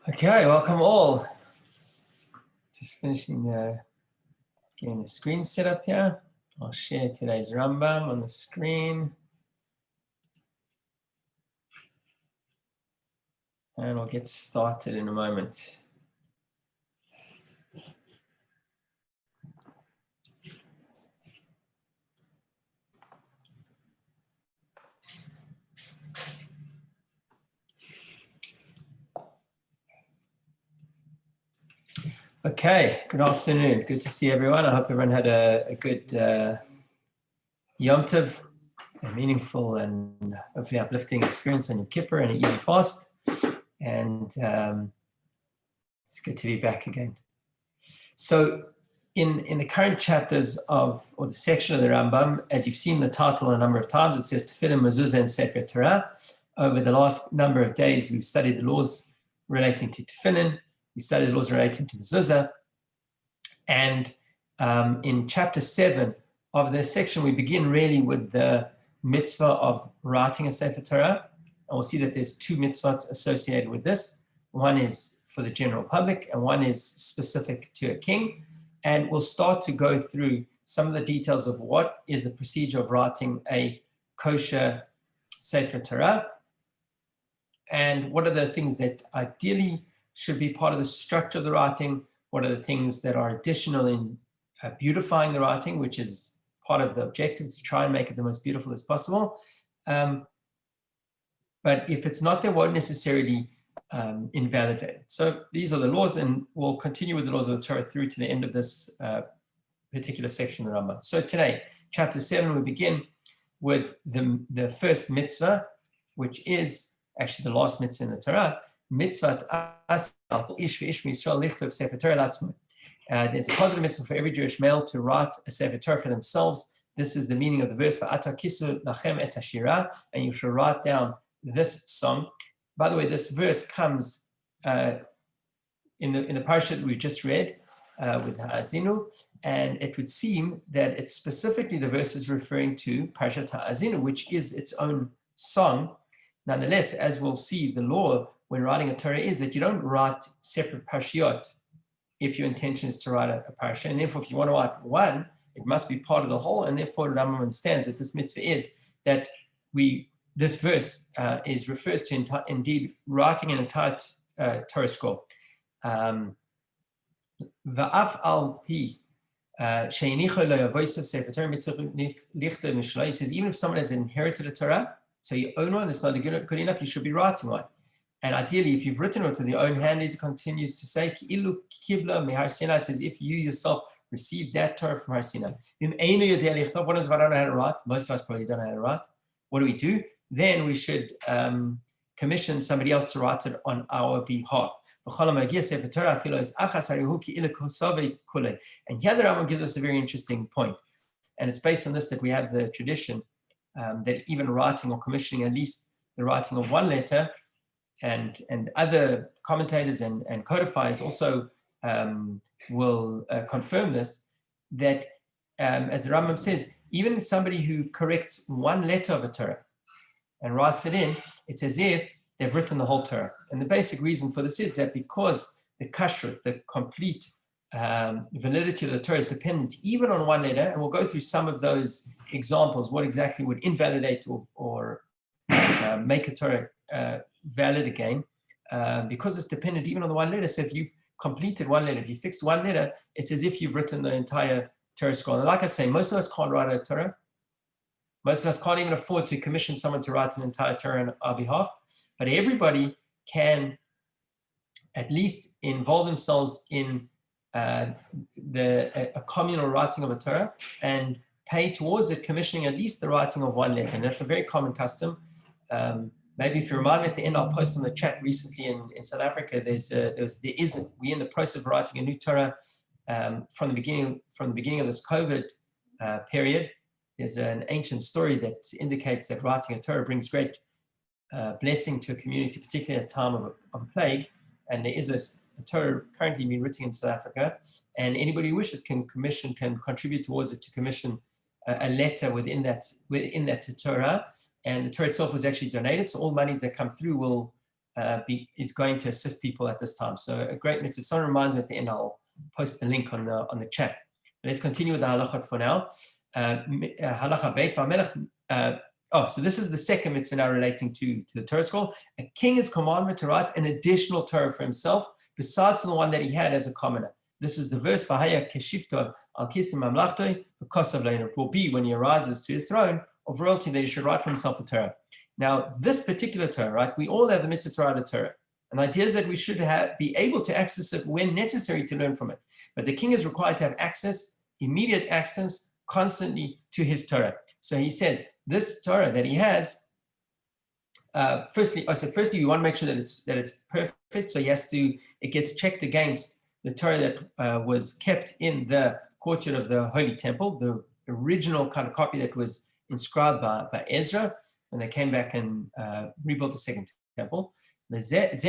Okay, welcome all. Just finishing getting the screen set up here. I'll share today's Rambam on the screen. And we'll get started in a moment. Okay, good afternoon. Good to see everyone. I hope everyone had a good Yom Tov, a meaningful and hopefully uplifting experience on your Kippur and an easy fast. And it's good to be back again. So in the current chapters or the section of the Rambam, as you've seen the title a number of times, it says Tefillin, Mezuzah, and Sefer Torah. Over the last number of days, we've studied the laws relating to Tefillin. We studied the laws relating to Mezuzah. And in chapter 7 of this section, we begin really with the mitzvah of writing a Sefer Torah. And we'll see that there's two mitzvahs associated with this. One is for the general public, and one is specific to a king. And we'll start to go through some of the details of what is the procedure of writing a kosher Sefer Torah, and what are the things that ideally should be part of the structure of the writing, what are the things that are additional in beautifying the writing, which is part of the objective, to try and make it the most beautiful as possible. But if it's not, they won't necessarily invalidate it. So these are the laws, and we'll continue with the laws of the Torah through to the end of this particular section of the Rambam. So today, chapter 7, we begin with the first mitzvah, which is actually the last mitzvah in the Torah, mitzvah ish v'ish Yisrael lichtov sefer Torah latzmo. There's a positive mitzvah for every Jewish male to write a sefer Torah for themselves. This is the meaning of the verse, v'ata kisu lachem et hashira, and you shall write down this song. By the way, this verse comes in the parasha that we just read with Ha'azinu, and it would seem that it's specifically the verse is referring to Parashat Ha'azinu, which is its own song. Nonetheless, as we'll see, the law when writing a Torah is that you don't write separate parashiot if your intention is to write a parasha. And therefore, if you want to write one, it must be part of the whole. And therefore, the Rambam understands that this mitzvah is that this verse refers to indeed writing an entire Torah scroll. Va'af al pi sheinicho lo yavosav sefer Torah mitzvah lichto mishlo. He says even if someone has inherited a Torah, so you own one, it's not good enough, you should be writing one. And ideally, if you've written it with your own hand, as he continues to say, it says if you yourself received that Torah from Har Sinai. What is if I don't know how to write? Most of us probably don't know how to write. What do? Then we should commission somebody else to write it on our behalf. And here the Rambam gives us a very interesting point. And it's based on this that we have the tradition that even writing or commissioning at least the writing of one letter, and other commentators and codifiers also will confirm this, that as the Rambam says, even somebody who corrects one letter of a Torah and writes it in, it's as if they've written the whole Torah. And the basic reason for this is that because the kashrut, the complete validity of the Torah is dependent even on one letter, and we'll go through some of those examples, what exactly would invalidate or make a Torah valid again, because it's dependent even on the one letter. So if you've completed one letter, if you fixed one letter, it's as if you've written the entire Torah scroll. And like I say, most of us can't write a Torah. Most of us can't even afford to commission someone to write an entire Torah on our behalf. But everybody can at least involve themselves in a communal writing of a Torah and pay towards it, commissioning at least the writing of one letter. And that's a very common custom. Maybe if you remind me at the end, I'll post on the chat recently in South Africa, we're in the process of writing a new Torah from the beginning of this COVID period. There's an ancient story that indicates that writing a Torah brings great blessing to a community, particularly at a time of a plague. And there is a Torah currently being written in South Africa, and anybody who wishes can contribute towards it to commission a letter within that Torah. And the Torah itself was actually donated, so all monies that come through will is going to assist people at this time. So a great mitzvah. If someone reminds me at the end, I'll post the link on the chat. But let's continue with the halachot for now. Halacha beit v'amelech. So this is the second mitzvah now relating to the Torah scroll. A king is commanded to write an additional Torah for himself, besides the one that he had as a commoner. This is the verse, V'haya keshifto al kisim mamlachtoi, v'kosav lein. It will be when he arises to his throne of royalty that he should write for himself a Torah. Now, this particular Torah, right, we all have the mitzvah to write a Torah. And the idea is that we should be able to access it when necessary to learn from it. But the king is required to have access, immediate access, constantly to his Torah. So he says, this Torah that he has, firstly, we want to make sure that it's perfect. So it gets checked against the Torah that was kept in the courtyard of the Holy Temple, the original kind of copy that was inscribed by Ezra when they came back and rebuilt the second temple. So he said that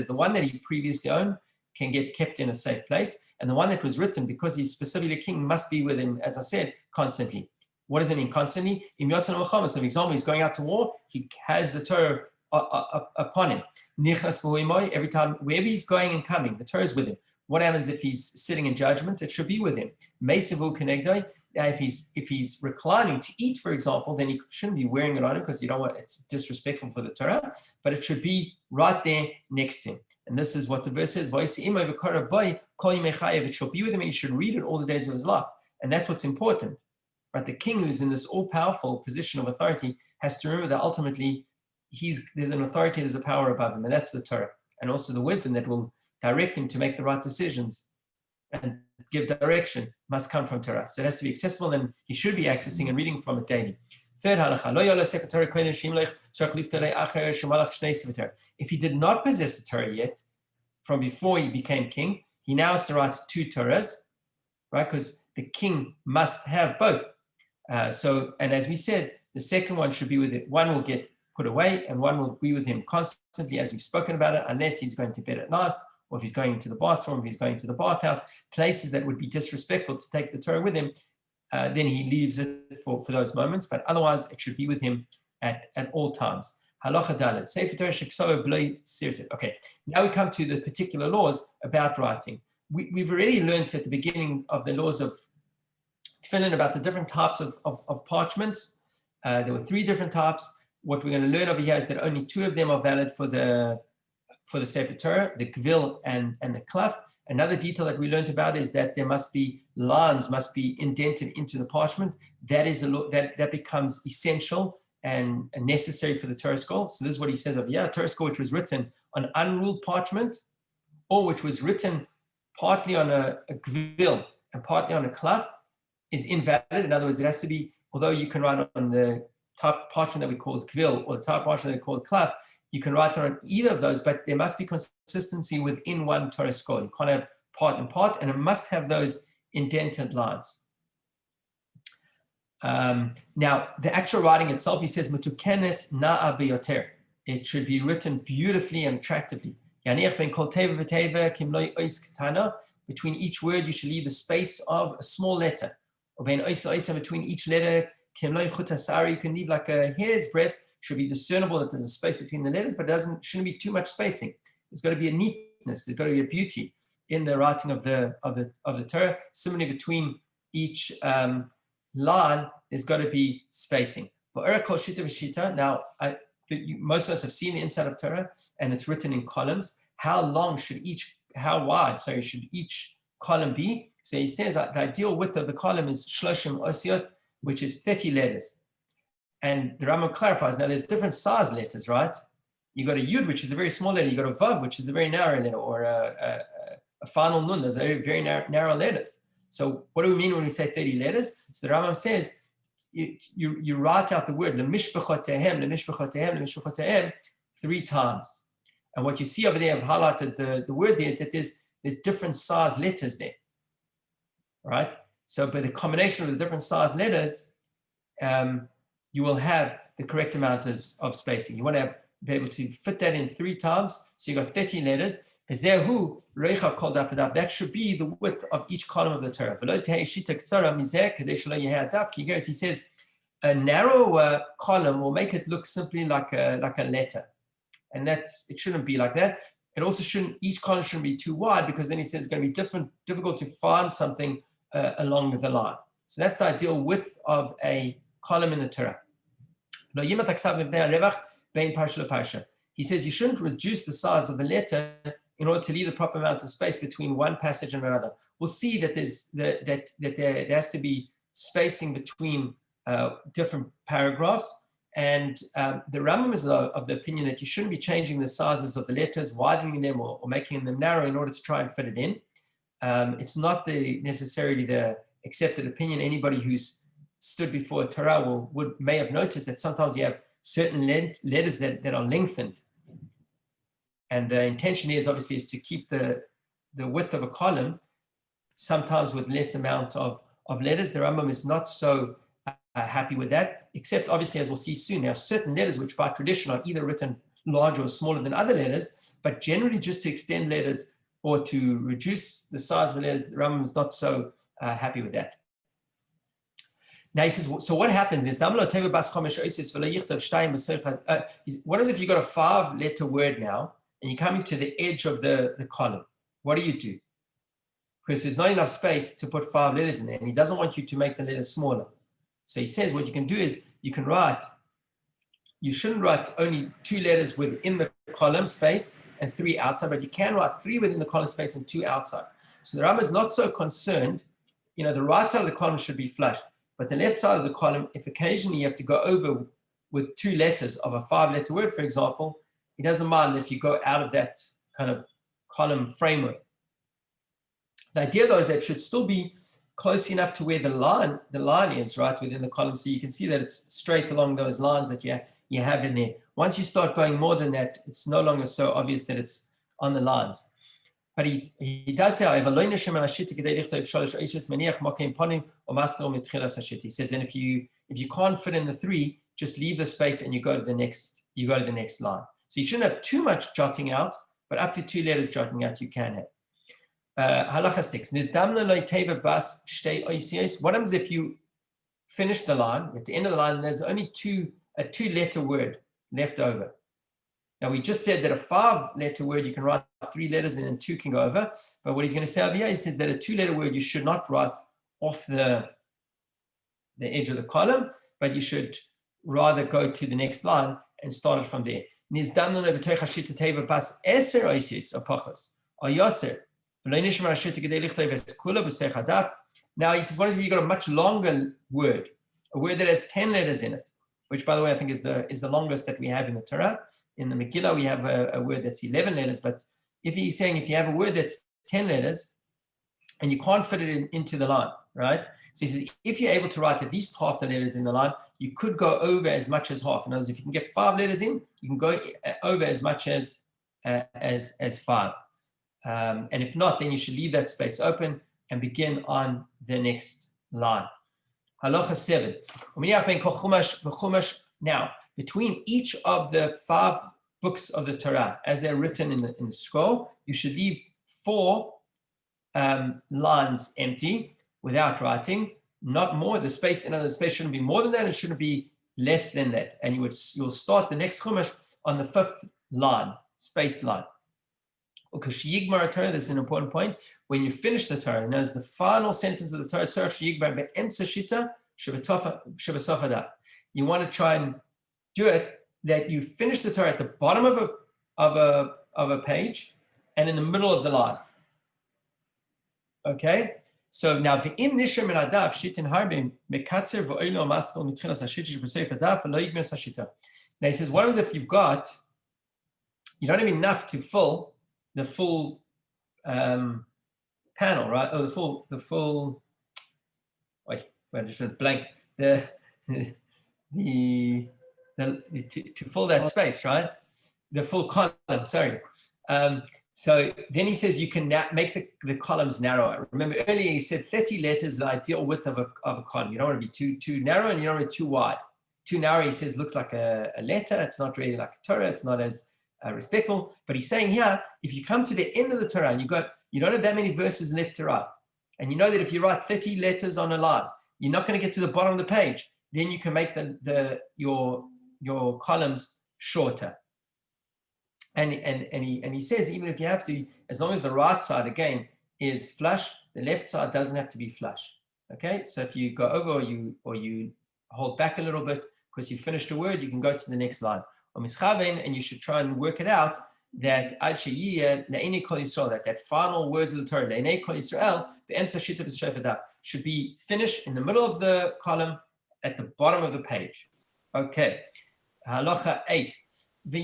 the one that he previously owned can get kept in a safe place, and the one that was written, because he's specifically a king, must be with him, as I said, constantly. What does it mean, constantly? So for example, he's going out to war, he has the Torah upon him. Every time, wherever he's going and coming, the Torah is with him. What happens if he's sitting in judgment? It should be with him. If he's reclining to eat, for example, then he shouldn't be wearing it on him because you don't want, it's disrespectful for the Torah, but it should be right there next to him. And this is what the verse says, it shall be with him, and he should read it all the days of his life. And that's what's important. Right? The king, who's in this all-powerful position of authority, has to remember that ultimately there's an authority, there's a power above him, and that's the Torah. And also the wisdom that will direct him to make the right decisions and give direction must come from Torah. So it has to be accessible, and he should be accessing and reading from it daily. Third halacha, if he did not possess a Torah yet, from before he became king, he now has to write 2 Torahs, right? Because the king must have both. And as we said, the second one should be with it. One will get put away, and one will be with him constantly, as we've spoken about it, unless he's going to bed at night, or if he's going into the bathroom, if he's going to the bathhouse, places that would be disrespectful to take the Torah with him, then he leaves it for those moments. But otherwise, it should be with him at all times. Halacha dalet, Sefer Torah sheksover b'lo sirtut. Okay, now we come to the particular laws about writing. We've already learned at the beginning of the laws of tefillin about the different types of parchments. There were 3 different types. What we're going to learn over here is that only 2 of them are valid for the Sefer Torah, the kvil and the klaf. Another detail that we learned about is that there must be lines, must be indented into the parchment. That is that becomes essential and necessary for the Torah scroll. So this is what he says over here: a Torah scroll which was written on unruled parchment, or which was written partly on a kvil and partly on a klaf, is invalid. In other words, it has to be, although you can write on the type parchment that we called kvil or the type parchment that we called klaf, you can write on either of those, but there must be consistency within one Torah scroll. You can't have part and part, and it must have those indented lines. Now, the actual writing itself, he says, "Metukenes na'a beyoter." It should be written beautifully and attractively. Between each word, you should leave the space of a small letter. Or between each letter, you can leave like a hair's breadth. Should be discernible that there's a space between the letters, but shouldn't be too much spacing. There's got to be a neatness. There's got to be a beauty in the writing of the Torah. Similarly, between each line, there's got to be spacing. For Erekol Shita V'Shita, now most of us have seen the inside of Torah, and it's written in columns. How wide should each column be? So he says that the ideal width of the column is Shloshim Osiot, which is 30 letters. And the Rambam clarifies, now there's different size letters, right? You got a Yud, which is a very small letter. You got a Vav, which is a very narrow letter, or a final Nun. Those are very narrow letters. So what do we mean when we say 30 letters? So the Rambam says, you write out the word, Lemishbechotehem, Lemishbechotehem, Lemishbechotehem, 3 times. And what you see over there, I've highlighted the word there, is that there's different size letters there, right? So by the combination of the different size letters, you will have the correct amount of spacing. You want to be able to fit that in 3 times. So you got 30 letters. That should be the width of each column of the Torah. He says, a narrower column will make it look simply like a letter. And it shouldn't be like that. It also each column shouldn't be too wide, because then he says it's going to be difficult to find something along the line. So that's the ideal width of a column in the Torah. He says you shouldn't reduce the size of the letter in order to leave the proper amount of space between one passage and another. We'll see that there has to be spacing between different paragraphs. And the Rambam is of the opinion that you shouldn't be changing the sizes of the letters, widening them or making them narrow in order to try and fit it in. It's not necessarily the accepted opinion. Anybody who's stood before a Torah may have noticed that sometimes you have certain letters that are lengthened. And the intention is obviously is to keep the width of a column, sometimes with less amount of letters. The Rambam is not so happy with that, except obviously, as we'll see soon, there are certain letters which by tradition are either written larger or smaller than other letters, but generally just to extend letters or to reduce the size of the letters, the Rambam is not so happy with that. Now he says, so what happens is, what if you got a 5-letter word now, and you're coming to the edge of the column? What do? Because there's not enough space to put 5 letters in there, and he doesn't want you to make the letters smaller. So he says what you can do is you shouldn't write only 2 letters within the column space and 3 outside, but you can write 3 within the column space and 2 outside. So the Rambam is not so concerned. The right side of the column should be flush, but the left side of the column, if occasionally you have to go over with 2 letters of a 5-letter word, for example, he doesn't mind if you go out of that kind of column framework. The idea, though, is that it should still be close enough to where the line is, right, within the column, so you can see that it's straight along those lines that you have in there. Once you start going more than that, it's no longer so obvious that it's on the lines. But he does say, however, he says, and if you can't fit in the 3, just leave the space and you go to the next line. So you shouldn't have too much jotting out, but up to 2 letters jotting out you can have. Halacha 6. What happens if you finish the line, at the end of the line, there's only a 2-letter word left over? Now, we just said that a 5-letter word, you can write 3 letters and then 2 can go over. But what he's going to say over here, he says that a 2-letter word, you should not write off the edge of the column, but you should rather go to the next line and start it from there. Now, he says, what if you got a much longer word, a word that has 10 letters in it, which, by the way, I think is the longest that we have in the Torah. In the Megillah, we have a word that's 11 letters, but if he's saying if you have a word that's 10 letters and you can't fit it into the line, right? So he says, if you're able to write at least half the letters in the line, you could go over as much as half. In other words, if you can get 5 letters in, you can go over as much as 5. And if not, then you should leave that space open and begin on the next line. Halacha 7. Now, between each of the 5 books of the Torah, as they're written in the scroll, you should leave 4 lines empty without writing, not more. The space shouldn't be more than that. It shouldn't be less than that. And you'll start the next chumash on the 5th line, spaced line. This is an important point. When you finish the Torah, knows the final sentence of the Torah, you want to try and do it that you finish the Torah at the bottom of a page and in the middle of the line. Okay? So now the im nishem min adaf shitin harbim mekatzer v'oilo maskal mitchilas hashitish b'seif adaf v'lo yigmes hashita. Now he says, what happens if you don't have enough to fill the full panel, right? Or the full. Wait, I just went blank. To fill that space, right? The full column. Sorry. So then he says you can make the columns narrower. Remember earlier he said 30 letters is the ideal width of a column. You don't want to be too narrow and you don't want to be too wide. Too narrow, he says, looks like a letter. It's not really like a Torah. It's not as respectful. But he's saying here, if you come to the end of the Torah and you don't have that many verses left to write, and you know that if you write 30 letters on a line, you're not going to get to the bottom of the page. then you can make your columns shorter. And he says, even if you have to, as long as the right side again is flush, the left side doesn't have to be flush. Okay, so if you go over or you hold back a little bit because you finished a word, you can go to the next line. And you should try and work it out that that final words of the Torah should be finished in the middle of the column at the bottom of the page. Okay, halacha 8. Now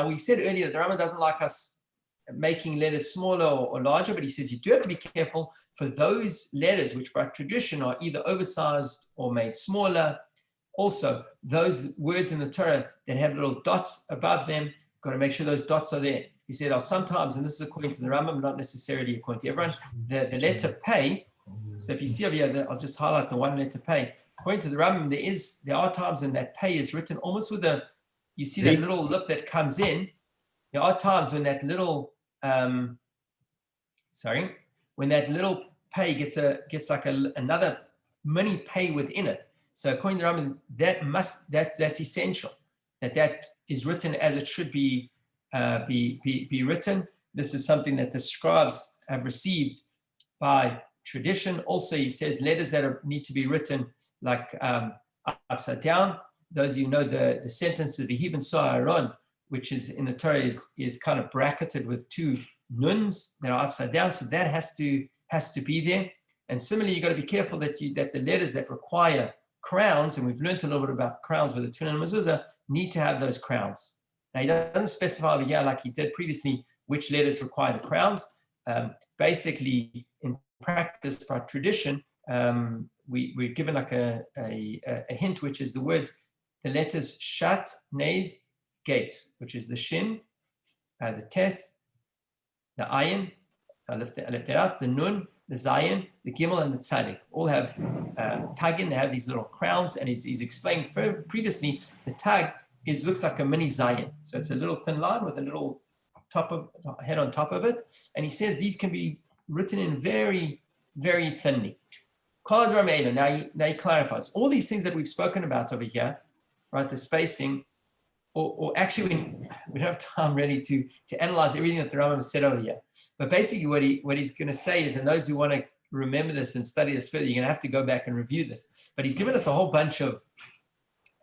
we said earlier that the Rambam doesn't like us making letters smaller or larger, but he says you do have to be careful for those letters which by tradition are either oversized or made smaller. Also, those words in the Torah that have little dots above them, got to make sure those dots are there. He said, sometimes, and this is according to the Rambam, not necessarily according to everyone, the letter pay. So if you see over here, I'll just highlight the one letter pay. According to the Rambam, there are times when that pay is written almost with you see that little lip that comes in. There are times when that little, when that little pay gets like another mini pay within it. So according to Rambam, that's essential. That is written as it should be written. This is something that the scribes have received by tradition. Also, he says letters that need to be written like upside down. Those of you know the sentence of the V'hibon Sa'aron, which is in the Torah, is kind of bracketed with two nuns that are upside down. So that has to be there. And similarly, you've got to be careful that the letters that require crowns, and we've learned a little bit about crowns with the tefillin and mezuzah, need to have those crowns. Now, he doesn't specify over here like he did previously which letters require the crowns. Basically, in practice, by tradition, we're given like a hint, which is the letters shat, nes, gates, which is the shin, the tes, the ayin, so I left it out, the nun, the zayin, the gimel, and the tzadik all have tagin. They have these little crowns, and he's explained previously the tag looks like a mini zayin. So it's a little thin line with a little head on top of it. And he says these can be written in very, very thinly. Now he clarifies all these things that we've spoken about over here, right? The spacing, or actually we don't have time really to analyze everything that the Rambam said over here. But basically what he's going to say is, and those who want to remember this and study this further, you're going to have to go back and review this. But he's given us a whole bunch of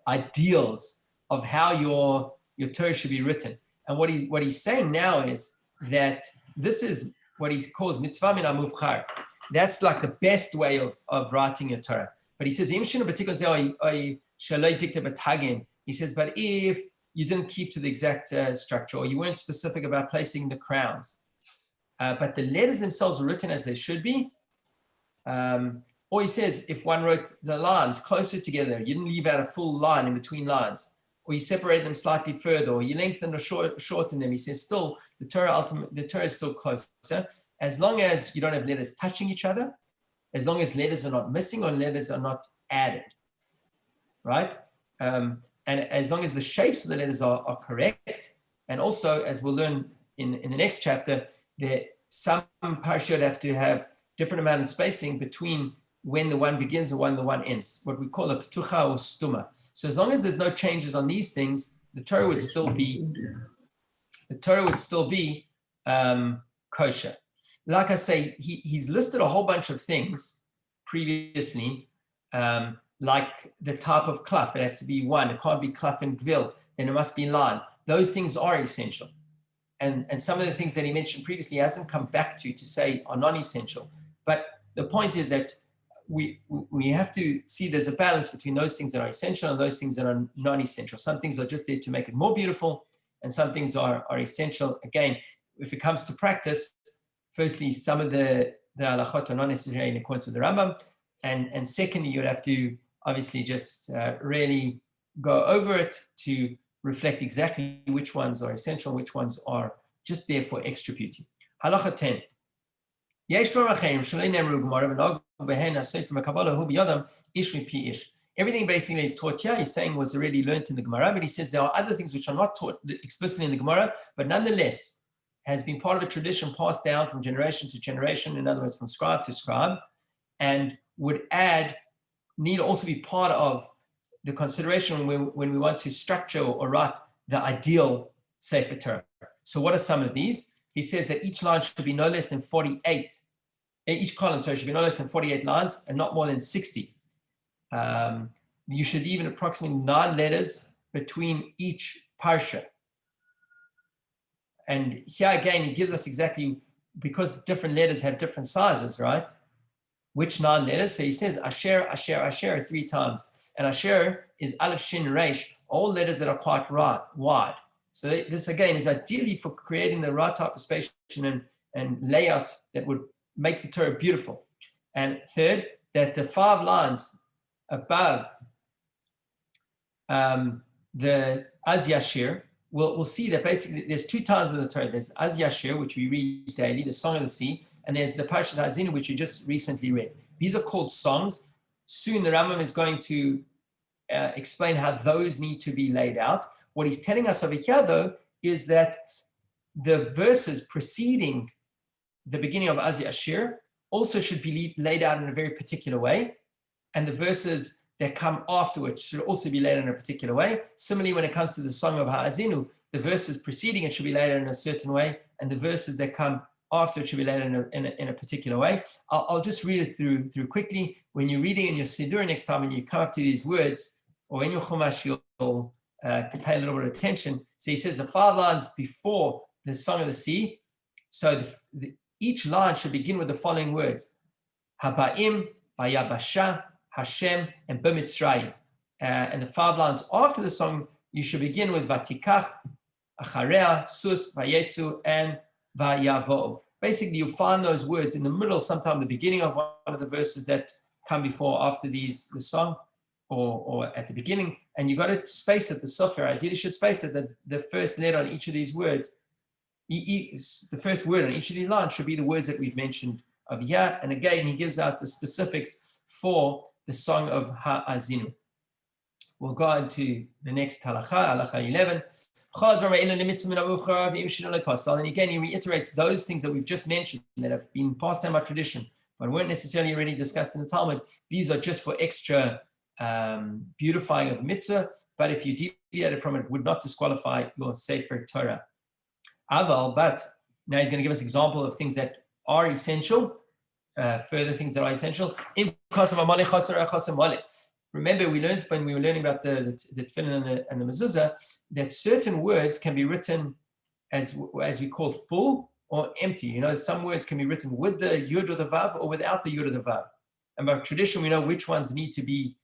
ideals of how your Torah should be written. And what he's saying now is that this is what he calls mitzvah min hamuvchar. That's like the best way of writing your Torah. But he says, he says, but if you didn't keep to the exact structure, or you weren't specific about placing the crowns, but the letters themselves were written as they should be, or he says, if one wrote the lines closer together, you didn't leave out a full line in between lines, or you separate them slightly further, or you lengthen or shorten them, he says, still, the Torah is still closer, as long as you don't have letters touching each other, as long as letters are not missing or letters are not added, right? And as long as the shapes of the letters are correct, and also, as we'll learn in the next chapter, that some parashiyot have to have different amount of spacing between when the one begins and when the one ends, what we call a ptucha or stuma. So as long as there's no changes on these things, the Torah would still be kosher. Like I say, he's listed a whole bunch of things previously, like the type of cloth. It has to be one. It can't be cloth and gvil. Then it must be line. Those things are essential. And some of the things that he mentioned previously hasn't come back to say are non-essential. But the point is that we have to see there's a balance between those things that are essential and those things that are non-essential. Some things are just there to make it more beautiful, and some things are essential. Again, if it comes to practice, firstly, some of the halachot are not necessarily in accordance with the Rambam, and secondly, you'd have to obviously just really go over it to reflect exactly which ones are essential, which ones are just there for extra beauty. Halacha 10. Everything basically is taught here, he's saying, was already learned in the Gemara, but he says there are other things which are not taught explicitly in the Gemara, but nonetheless has been part of a tradition passed down from generation to generation, in other words, from scribe to scribe, and would add need to also be part of the consideration when we want to structure or write the ideal Sefer Torah. So what are some of these? He says that each line should be no less than 48. Each column, sorry, should be no less than 48 lines and not more than 60. You should leave approximately 9 letters between each parsha. And here again, he gives us exactly, because different letters have different sizes, right? Which 9 letters? So he says Asher, Asher, Asher 3 times. And Asher is Aleph, Shin, Reish, all letters that are quite wide. So this again is ideally for creating the right type of spacing and layout that would make the Torah beautiful. And third, that the 5 lines above the Az Yashir, we'll see that basically there's 2 times in the Torah. There's Az Yashir, which we read daily, the Song of the Sea, and there's the Parshat Ha'azinu, which we just recently read. These are called songs. Soon the Rambam is going to explain how those need to be laid out. What he's telling us over here, though, is that the verses preceding the beginning of Az Yashir also should be laid out in a very particular way, and the verses that come afterwards should also be laid out in a particular way. Similarly, when it comes to the Song of Ha'azinu, the verses preceding it should be laid out in a certain way, and the verses that come after it should be laid out in a particular way. I'll just read it through quickly. When you're reading in your Siddur next time and you come up to these words, or in your Chumash, you'll pay a little bit of attention. So he says the 5 lines before the Song of the Sea. So each line should begin with the following words: Haba'im, Bayabasha, Hashem, and B'Mitzrayim. And the 5 lines after the song, you should begin with Vatikach, Acharea, Sus, Vayetzu, and Vayavo. Basically, you'll find those words in the middle, sometime the beginning of one of the verses that come before, after the song, or at the beginning, and you got to space it. The software ideally should space it. The first letter on each of these words, the first word on each of these lines should be the words that we've mentioned over here. And again, he gives out the specifics for the Song of Ha'azinu. We'll go on to the next halacha, halacha 11. And again, he reiterates those things that we've just mentioned that have been passed down by tradition, but weren't necessarily already discussed in the Talmud. These are just for extra beautifying of the mitzvah, but if you deviated from it, would not disqualify your Sefer Torah. Aval, but now he's going to give us an example of things that are essential, further things that are essential. Remember, we learned when we were learning about the tefillin and the mezuzah that certain words can be written as we call full or empty. You know, some words can be written with the yud or the vav or without the yud or the vav. And by tradition, we know which ones need to be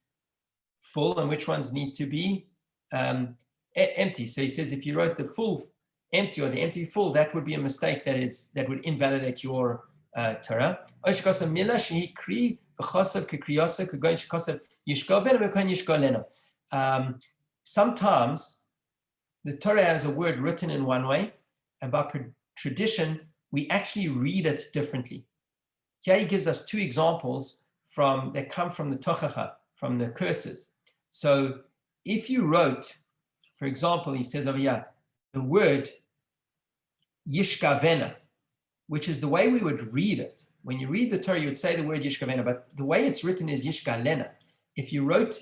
full and which ones need to be empty. So he says if you wrote the full empty or the empty full, that would be a mistake that would invalidate your Torah. Sometimes the Torah has a word written in one way, and by tradition, we actually read it differently. Here he gives us 2 examples that come from the Tochacha, from the curses. So if you wrote, for example, he says over here, the word Yishkavena, which is the way we would read it. When you read the Torah, you would say the word Yishkavena, but the way it's written is Yishkalena. If you wrote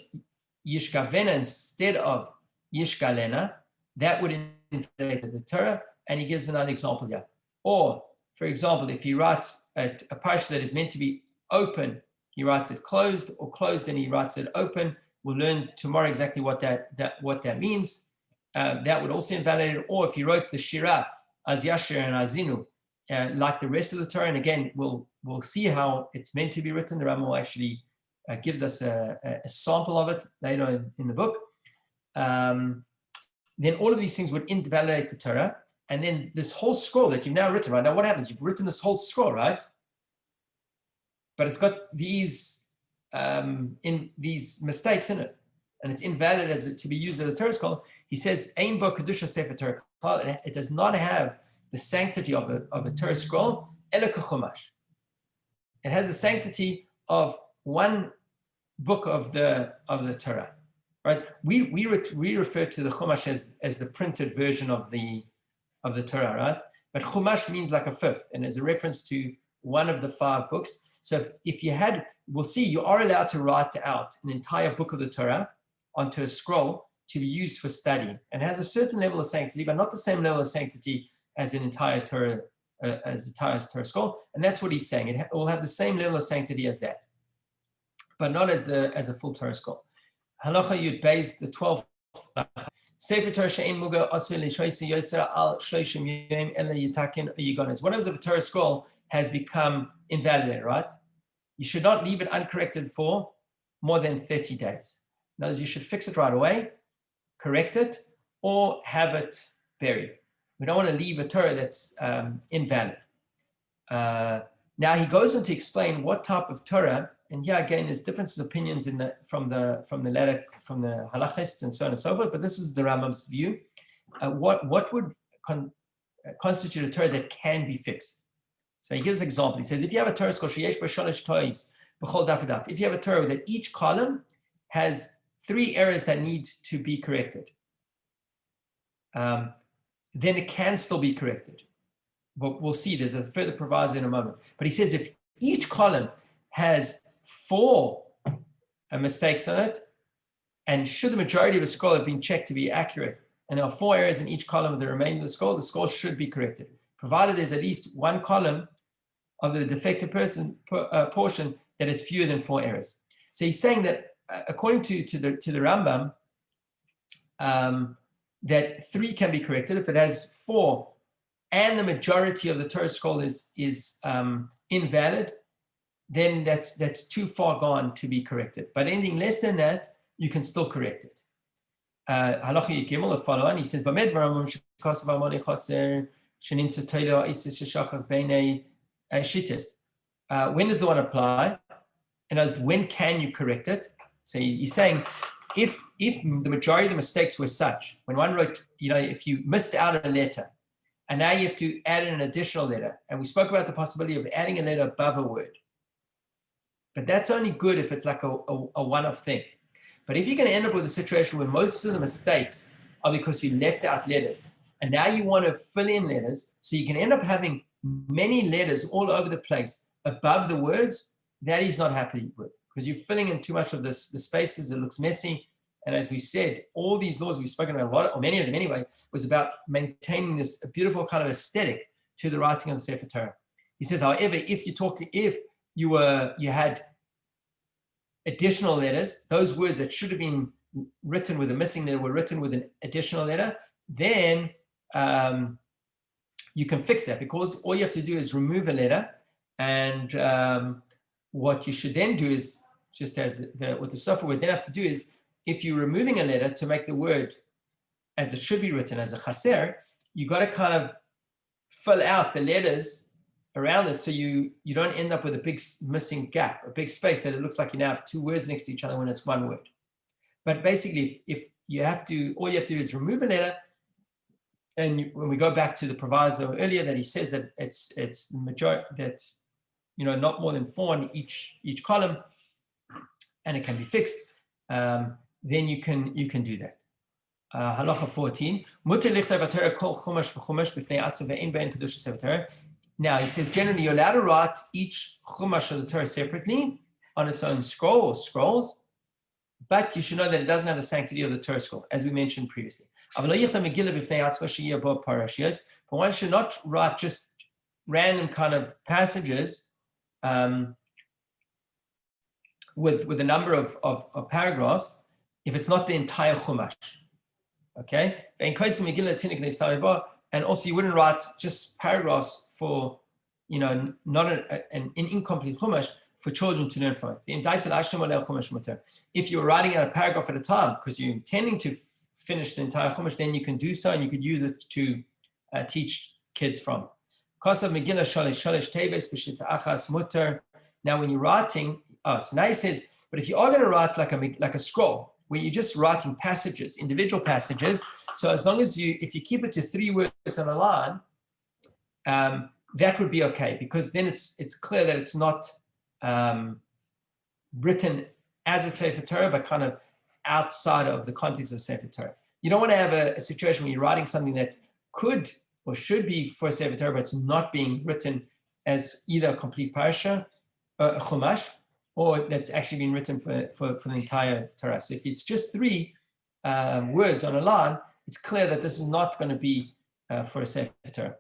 Yishkavena instead of Yishkalena, that would invalidate the Torah, and he gives another example here. Or, for example, if he writes a parsha that is meant to be open, he writes it closed, or closed and he writes it open. We'll learn tomorrow exactly what that means. That would also invalidate it. Or if he wrote the Shirah, Az Yashir and Azinu, like the rest of the Torah, and again, we'll see how it's meant to be written. The Rambam actually gives us a sample of it later in the book. Then all of these things would invalidate the Torah. And then this whole scroll that you've now written, right? Now what happens? You've written this whole scroll, right? But it's got these mistakes in it, and it's invalid to be used as a Torah scroll. He says, "Ein bo kedusha sefer Torah." It does not have the sanctity of a Torah scroll. Ela kechumash. It has the sanctity of one book of the Torah, right? We refer to the Chumash as the printed version of the Torah, right? But Chumash means like a fifth, and is a reference to one of the 5 books. So if you had, we'll see, you are allowed to write out an entire book of the Torah onto a scroll to be used for study, and has a certain level of sanctity, but not the same level of sanctity as an entire Torah, as the entire Torah scroll. And that's what he's saying. It will have the same level of sanctity as that, but not as a full Torah scroll. Halacha Yud Beis, the 12th. Sefer Torah she'en muga asur l'shoyse yoser al shloshim yom ela yitaken yigones. Whatever the Torah scroll has become invalidated, right? You should not leave it uncorrected for more than 30 days. In other words, you should fix it right away, correct it, or have it buried. We don't want to leave a Torah that's invalid. Now he goes on to explain what type of Torah, and here again there's differences of opinions from the halachists and so on and so forth, but this is the Rambam's view. What would constitute a Torah that can be fixed? So he gives an example. He says, if you have a Torah scroll, if you have a Torah that each column has 3 errors that need to be corrected, then it can still be corrected. But we'll see, there's a further proviso in a moment. But he says if each column has 4 mistakes on it, and should the majority of the scroll have been checked to be accurate, and there are 4 errors in each column of the remainder of the scroll should be corrected, provided there's at least one column of the defective portion that has fewer than 4 errors. So he's saying that according to the Rambam, that 3 can be corrected. If it has 4 and the majority of the Torah scroll is invalid, then that's too far gone to be corrected. But anything less than that, you can still correct it. Halacha Yud Gimel, the follow-on, he says, when does the one apply? And as when can you correct it? So he's saying, if the majority of the mistakes were such, when one wrote, if you missed out a letter, and now you have to add in an additional letter, and we spoke about the possibility of adding a letter above a word, but that's only good if it's like a one-off thing. But if you're going to end up with a situation where most of the mistakes are because you left out letters, and now you want to fill in letters, so you can end up having many letters all over the place above the words, that he's not happy with, because you're filling in too much of the spaces, it looks messy. And as we said, all these laws we've spoken about a lot, or many of them anyway, was about maintaining this beautiful kind of aesthetic to the writing of the Sefer Torah. He says, however, if you had additional letters, those words that should have been written with a missing letter were written with an additional letter, then you can fix that, because all you have to do is remove a letter. And what you should then do is, just as what the software would then have to do is, if you're removing a letter to make the word as it should be written, as a chaser, you got to kind of fill out the letters around it, so you don't end up with a big missing gap, a big space that it looks like you now have 2 words next to each other when it's one word. But basically, if you have to, all you have to do is remove a letter. And when we go back to the proviso earlier, that he says that it's majority, that's not more than 4 in each column, and it can be fixed, then you can do that. Halacha 14. Now he says generally you're allowed to write each chumash of the Torah separately on its own scroll or scrolls, but you should know that it doesn't have the sanctity of the Torah scroll, as we mentioned previously. But one should not write just random kind of passages with a number of paragraphs if it's not the entire chumash. Okay? And also you wouldn't write just paragraphs for, not an incomplete chumash for children to learn from it. If you're writing out a paragraph at a time because you're intending to finish the entire chumash, then you can do so, and you could use it to teach kids from. Now when you're writing, so now he says, but if you are going to write like a scroll, where you're just writing passages, individual passages, so as long as if you keep it to 3 words on a line, that would be okay, because then it's clear that it's not written as a Sefer Torah, but kind of outside of the context of Sefer Torah. You don't want to have a situation where you're writing something that could or should be for a Sefer Torah, but it's not being written as either a complete parasha Chumash, or that's actually been written for the entire Torah. So if it's just 3 words on a line, it's clear that this is not going to be for a Sefer Torah.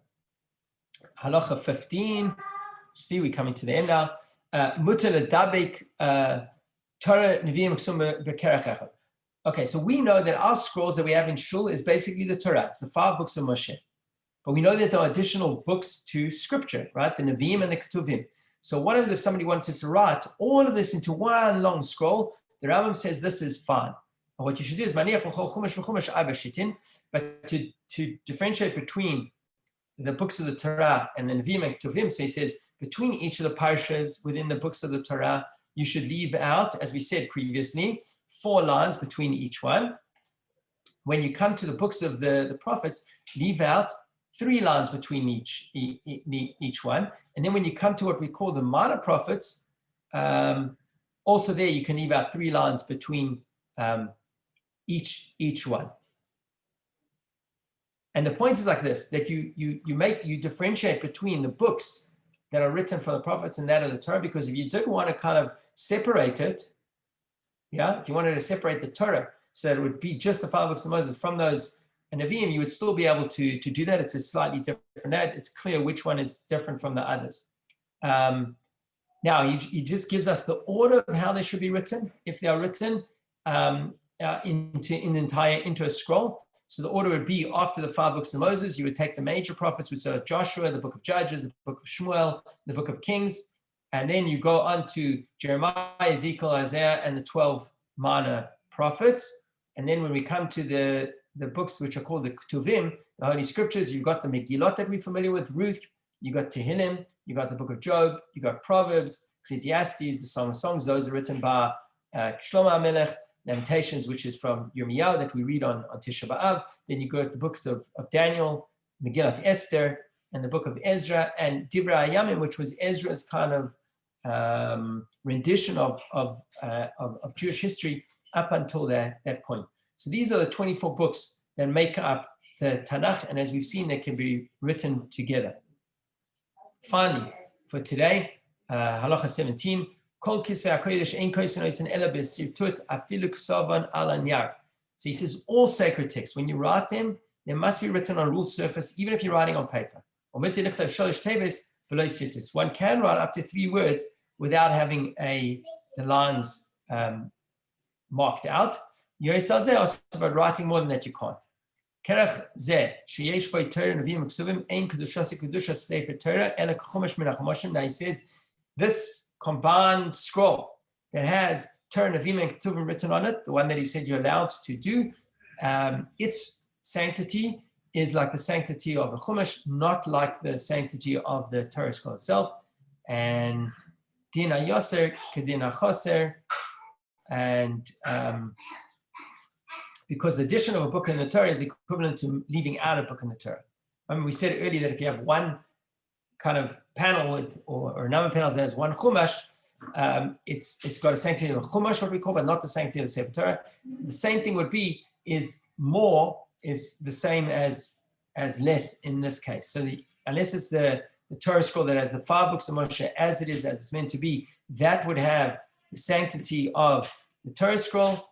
Halacha 15. See, we're coming to the end now. Mutar ledabek Torah neviim ksum bekerech echad. Okay, so we know that our scrolls that we have in Shul is basically the Torah. It's the 5 books of Moshe. But we know that there are additional books to scripture, right? The Nevi'im and the Ketuvim. So what if somebody wanted to write all of this into one long scroll? The Rambam says this is fine. And what you should do is maniach b'chol chumash v'chumash arba shitin, but to differentiate between the books of the Torah and the Nevi'im and Ketuvim, so he says between each of the parshas within the books of the Torah, you should leave out, as we said previously, 4 lines between each one. When you come to the books of the prophets, leave out 3 lines between each one. And then when you come to what we call the minor prophets, also there you can leave out 3 lines between each one. And the point is like this, that you differentiate between the books that are written for the prophets and that of the Torah, because if you did want to kind of separate it, if you wanted to separate the Torah so that it would be just the 5 books of Moses from those Nevi'im, you would still be able to do that. It's a slightly different ad. It's clear which one is different from the others. Now, he just gives us the order of how they should be written, if they are written into a scroll. So the order would be after the 5 books of Moses, you would take the major prophets, which are Joshua, the book of Judges, the book of Shmuel, the book of Kings, and then you go on to Jeremiah, Ezekiel, Isaiah, and the 12 minor prophets. And then when we come to the books which are called the Ketuvim, the Holy Scriptures, you've got the Megillot that we're familiar with, Ruth, you got Tehillim, you got the book of Job, you got Proverbs, Ecclesiastes, the Song of Songs. Those are written by Shlomo HaMelech. Lamentations, which is from Yirmiyahu that we read on Tisha B'Av. Then you go to the books of Daniel, Megillat Esther, and the book of Ezra, and Divrei Hayamim, which was Ezra's kind of rendition of Jewish history up until that point. So these are the 24 books that make up the Tanakh, and as we've seen, they can be written together. Finally, for today, Halacha 17, so he says all sacred texts, when you write them, they must be written on a ruled surface, even if you're writing on paper. One can write up to 3 words without having the lines marked out. But writing more than that, you can't. Now he says, this combined scroll that has Torah, Nevi'im, and Ketuvim written on it, the one that he said you're allowed to do, its sanctity is like the sanctity of a Chumash, not like the sanctity of the Torah scroll itself. And Din HaYoser Kedin HaChoser, and because the addition of a book in the Torah is equivalent to leaving out a book in the Torah. I mean, we said earlier that if you have one kind of panel with or a number of panels that has one chumash, it's got a sanctity of a chumash, what we call, but not the sanctity of the Sefer Torah. The same thing would be is more is the same as less in this case. So unless it's the Torah scroll that has the 5 books of Moshe as it is, as it's meant to be, that would have the sanctity of the Torah scroll,